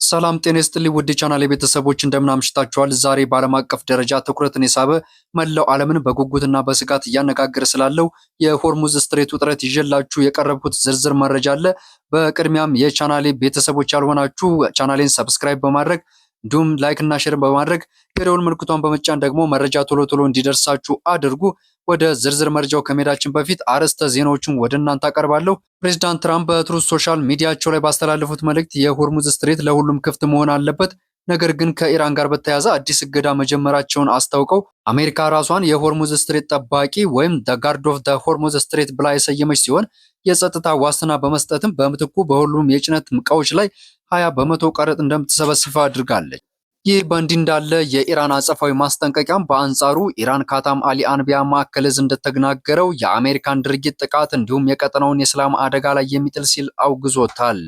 ሰላም ጤና ይስጥልኝ ውድ ቻናሌ ቤተሰቦች እንደምን አምሽታችኋል። ዛሬ በዓለም አቀፍ ደረጃ ትኩረትን የሳበ መላው ዓለምን በጉጉትና በስጋት እያነጋገረ ስላለው የሆርሙዝ ስትሬት ውጥረት ይዤላችሁ የቀረብኩት ዝርዝር መረጃ አለ። በቅድሚያም የቻናሌ ቤተሰቦች ያልሆናችሁ ቻናሌን ሰብስክራይብ በማድረግ እንዲሁም ላይክ እና ሼር በማድረግ የደወል ምልክቷን በመጫን ደግሞ መረጃ ቶሎ ቶሎ እንዲደርሳችሁ አድርጉ። ወደ ዝርዝር መረጃው ከመሄዳችን በፊት አርዕስተ ዜናዎችን ወደ እናንተ አቀርባለሁ። ፕሬዝዳንት ትራምፕ በትሩዝ ሶሻል ሚዲያቸው ላይ ባስተላለፉት መልእክት የሆርሙዝ ስትሬት ለሁሉም ክፍት መሆን አለበት፣ ነገር ግን ከኢራን ጋር በተያያዘ አዲስ እገዳ መጀመራቸውን አስታውቀው አሜሪካ ራሷን የሆርሙዝ ስትሬት ጠባቂ ወይም ዘ ጋርድ ኦፍ ዘ ሆርሙዝ ስትሬት ብላ የሰየመች ሲሆን የጸጥታ ዋስትና በመስጠትም በምትኩ በሁሉም የጭነት ዕቃዎች ላይ 20 በመቶ ቀረጥ እንደምትሰበስብ አድርጋለች። ይህ በእንዲህ እንዳለ የኢራን አጸፋዊ ማስጠንቀቂያም በአንጻሩ ኢራን ካታም አሊ አንቢያ ማዕከል እዝ እንደተናገረው የአሜሪካን ድርጊት ጥቃት እንዲሁም የቀጠናውን የሰላም አደጋ ላይ የሚጥል ሲል አውግዞታል።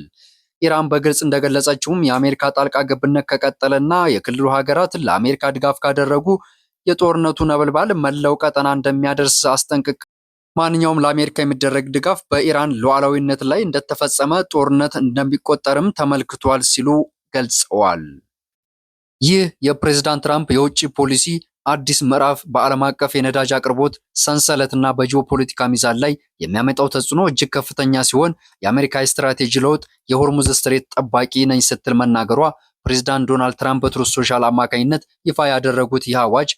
ኢራን በግልጽ እንደገለጸችውም የአሜሪካ ጣልቃ ገብነት ከቀጠለና የክልሉ ሀገራት ለአሜሪካ ድጋፍ ካደረጉ የጦርነቱ ነበልባል መላው ቀጠና እንደሚያደርስ አስጠንቅቅ ማንኛውም ለአሜሪካ የሚደረግ ድጋፍ በኢራን ሉዓላዊነት ላይ እንደተፈጸመ ጦርነት እንደሚቆጠርም ተመልክቷል ሲሉ ገልጸዋል። ይህ የፕሬዝዳንት ትራምፕ የውጭ ፖሊሲ አዲስ ምዕራፍ በዓለም አቀፍ የነዳጅ አቅርቦት ሰንሰለትና በጂኦፖለቲካ ሚዛን ላይ የሚያመጣው ተጽዕኖ እጅግ ከፍተኛ ሲሆን የአሜሪካ ስትራቴጂ ለውጥ የሆርሙዝ ስትሬት ጠባቂ ነኝ ስትል መናገሯ ፕሬዝዳንት ዶናልድ ትራምፕ በትሩዝ ሶሻል አማካኝነት ይፋ ያደረጉት ይህ አዋጅ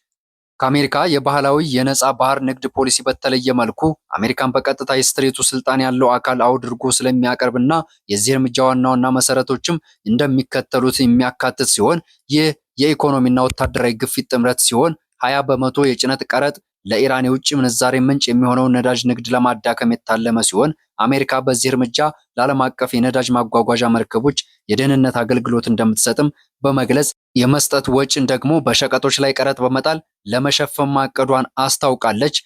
ከአሜሪካ የባህላዊ የነፃ ባህር ንግድ ፖሊሲ በተለየ መልኩ አሜሪካን በቀጥታ የስትሬቱ ስልጣን ያለው አካል አድርጎ ስለሚያቀርብና የዚህ እርምጃ ዋና ዋና መሰረቶችም እንደሚከተሉት የሚያካትት ሲሆን ይህ የኢኮኖሚና ወታደራዊ ግፊት ጥምረት ሲሆን 20 በመቶ የጭነት ቀረጥ ለኢራን የውጭ ምንዛሬ ምንጭ የሚሆነውን ነዳጅ ንግድ ለማዳከም የታለመ ሲሆን አሜሪካ በዚህ እርምጃ ለዓለም አቀፍ የነዳጅ ማጓጓዣ መርከቦች የደህንነት አገልግሎት እንደምትሰጥም በመግለጽ የመስጠት ወጪን ደግሞ በሸቀጦች ላይ ቀረጥ በመጣል ለመሸፈን ማቀዷን አስታውቃለች።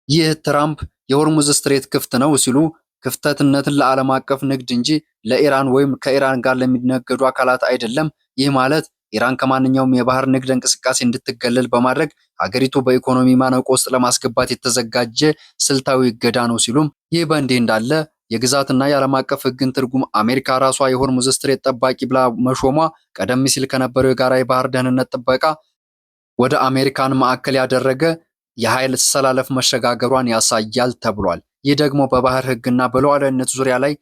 ይህ ትራምፕ የሆርሙዝ ስትሬት ክፍት ነው ሲሉ ክፍተትነትን ለዓለም አቀፍ ንግድ እንጂ ለኢራን ወይም ከኢራን ጋር ለሚነገዱ አካላት አይደለም። ይህ ማለት ኢራን ከማንኛውም የባህር ንግድ እንቅስቃሴ እንድትገለል በማድረግ ሀገሪቱ በኢኮኖሚ ማነቆ ውስጥ ለማስገባት የተዘጋጀ ስልታዊ እገዳ ነው ሲሉም ይህ በእንዲህ እንዳለ የግዛትና የዓለም አቀፍ ሕግን ትርጉም አሜሪካ ራሷ የሆርሙዝ ስትሬት ጠባቂ ብላ መሾሟ ቀደም ሲል ከነበረው የጋራ የባህር ደህንነት ጥበቃ ወደ አሜሪካን ማዕከል ያደረገ የኃይል አሰላለፍ መሸጋገሯን ያሳያል ተብሏል። ይህ ደግሞ በባህር ሕግና በሉዓላዊነት ዙሪያ ላይ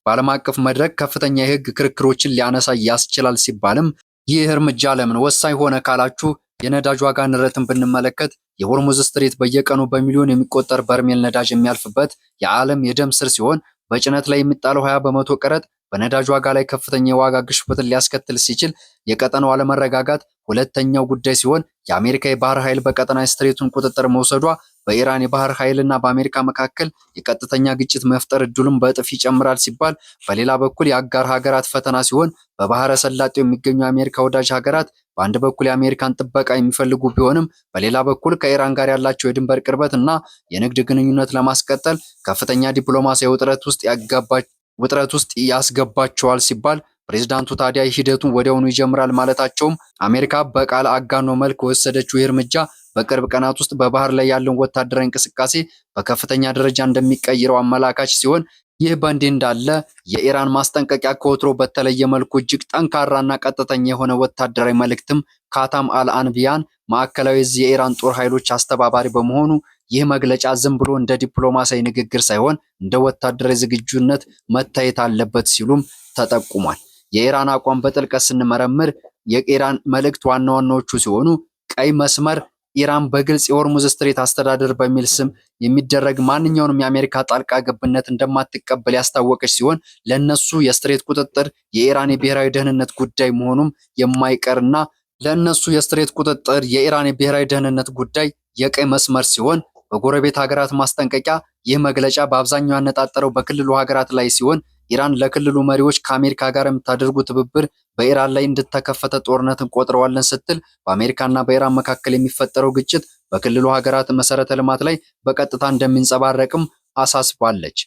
በዓለም አቀፍ መድረክ ከፍተኛ የሕግ ክርክሮችን ሊያነሳ ያስችላል ሲባልም ይህ እርምጃ ለምን ወሳኝ ሆነ ካላችሁ የነዳጅ ዋጋ ንረትን ብንመለከት የሆርሙዝ ስትሬት በየቀኑ በሚሊዮን የሚቆጠር በርሜል ነዳጅ የሚያልፍበት የዓለም የደም ስር ሲሆን በጭነት ላይ የሚጣለው 20 በመቶ ቀረጥ በነዳጅ ዋጋ ላይ ከፍተኛ የዋጋ ግሽበትን ሊያስከትል ሲችል የቀጠናው አለመረጋጋት ሁለተኛው ጉዳይ ሲሆን የአሜሪካ የባህር ኃይል በቀጠና ስትሬቱን ቁጥጥር መውሰዷ በኢራን የባህር ኃይልና በአሜሪካ መካከል የቀጥተኛ ግጭት መፍጠር እድሉን በእጥፍ ይጨምራል ሲባል፣ በሌላ በኩል የአጋር ሀገራት ፈተና ሲሆን በባህረ ሰላጤው የሚገኙ የአሜሪካ ወዳጅ ሀገራት በአንድ በኩል የአሜሪካን ጥበቃ የሚፈልጉ ቢሆንም በሌላ በኩል ከኢራን ጋር ያላቸው የድንበር ቅርበት እና የንግድ ግንኙነት ለማስቀጠል ከፍተኛ ዲፕሎማሲያዊ ውጥረት ውስጥ ያስገባቸዋል ሲባል ፕሬዝዳንቱ ታዲያ ሂደቱን ወዲያውኑ ይጀምራል ማለታቸውም አሜሪካ በቃል አጋኖ መልክ ወሰደችው እርምጃ በቅርብ ቀናት ውስጥ በባህር ላይ ያለውን ወታደራዊ እንቅስቃሴ በከፍተኛ ደረጃ እንደሚቀይረው አመላካች ሲሆን ይህ በእንዲህ እንዳለ የኢራን ማስጠንቀቂያ ከወትሮ በተለየ መልኩ እጅግ ጠንካራና ቀጥተኛ የሆነ ወታደራዊ መልእክትም ካታም አልአንቢያን ማዕከላዊ እዝ የኢራን ጦር ኃይሎች አስተባባሪ በመሆኑ ይህ መግለጫ ዝም ብሎ እንደ ዲፕሎማሲያዊ ንግግር ሳይሆን እንደ ወታደራዊ ዝግጁነት መታየት አለበት ሲሉም ተጠቁሟል። የኢራን አቋም በጥልቀት ስንመረምር የኢራን መልእክት ዋና ዋናዎቹ ሲሆኑ ቀይ መስመር ኢራን በግልጽ የሆርሙዝ ስትሬት አስተዳደር በሚል ስም የሚደረግ ማንኛውንም የአሜሪካ ጣልቃ ገብነት እንደማትቀበል ያስታወቀች ሲሆን ለነሱ የስትሬት ቁጥጥር የኢራን የብሔራዊ ደህንነት ጉዳይ መሆኑም የማይቀርና ለነሱ የስትሬት ቁጥጥር የኢራን የብሔራዊ ደህንነት ጉዳይ የቀይ መስመር ሲሆን በጎረቤት ሀገራት ማስጠንቀቂያ ይህ መግለጫ በአብዛኛው ያነጣጠረው በክልሉ ሀገራት ላይ ሲሆን ኢራን ለክልሉ መሪዎች ከአሜሪካ ጋር የምታደርጉ ትብብር በኢራን ላይ እንድተከፈተ ጦርነትን ቆጥረዋለን ስትል በአሜሪካና በኢራን መካከል የሚፈጠረው ግጭት በክልሉ ሀገራት መሰረተ ልማት ላይ በቀጥታ እንደሚንጸባረቅም አሳስባለች።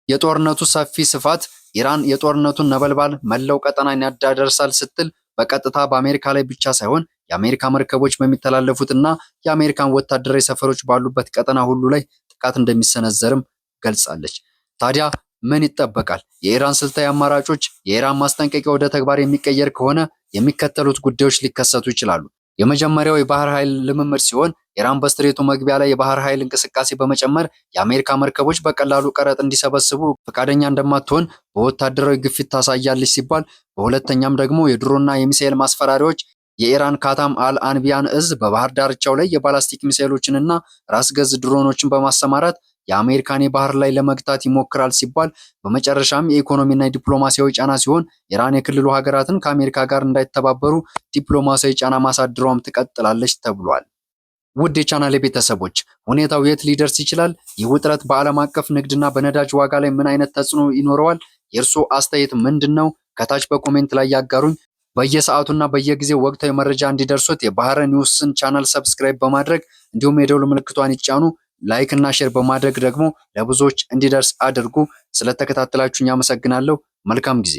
የጦርነቱ ሰፊ ስፋት ኢራን የጦርነቱን ነበልባል መላው ቀጠናን ያዳርሳል ስትል በቀጥታ በአሜሪካ ላይ ብቻ ሳይሆን የአሜሪካ መርከቦች በሚተላለፉትና የአሜሪካን ወታደራዊ ሰፈሮች ባሉበት ቀጠና ሁሉ ላይ ጥቃት እንደሚሰነዘርም ገልጻለች። ታዲያ ምን ይጠበቃል? የኢራን ስልታዊ አማራጮች፣ የኢራን ማስጠንቀቂያ ወደ ተግባር የሚቀየር ከሆነ የሚከተሉት ጉዳዮች ሊከሰቱ ይችላሉ። የመጀመሪያው የባህር ኃይል ልምምድ ሲሆን ኢራን በስትሬቱ መግቢያ ላይ የባህር ኃይል እንቅስቃሴ በመጨመር የአሜሪካ መርከቦች በቀላሉ ቀረጥ እንዲሰበስቡ ፈቃደኛ እንደማትሆን በወታደራዊ ግፊት ታሳያለች ሲባል፣ በሁለተኛም ደግሞ የድሮና የሚሳኤል ማስፈራሪያዎች የኢራን ካታም አል አንቢያን እዝ በባህር ዳርቻው ላይ የባላስቲክ ሚሳኤሎችንና ራስ ገዝ ድሮኖችን በማሰማራት የአሜሪካን የባህር ላይ ለመግታት ይሞክራል ሲባል፣ በመጨረሻም የኢኮኖሚና የዲፕሎማሲያዊ ጫና ሲሆን ኢራን የክልሉ ሀገራትን ከአሜሪካ ጋር እንዳይተባበሩ ዲፕሎማሲያዊ ጫና ማሳደሯም ትቀጥላለች ተብሏል። ውድ የቻናሌ ቤተሰቦች ሁኔታው የት ሊደርስ ይችላል? ይህ ውጥረት በዓለም አቀፍ ንግድና በነዳጅ ዋጋ ላይ ምን አይነት ተጽዕኖ ይኖረዋል? የእርስዎ አስተያየት ምንድን ነው? ከታች በኮሜንት ላይ ያጋሩኝ። በየሰዓቱና በየጊዜው ወቅታዊ መረጃ እንዲደርሱት የባህረ ኒውስን ቻናል ሰብስክራይብ በማድረግ እንዲሁም የደውል ምልክቷን ይጫኑ። ላይክ እና ሼር በማድረግ ደግሞ ለብዙዎች እንዲደርስ አድርጉ። ስለተከታተላችሁኝ አመሰግናለሁ። መልካም ጊዜ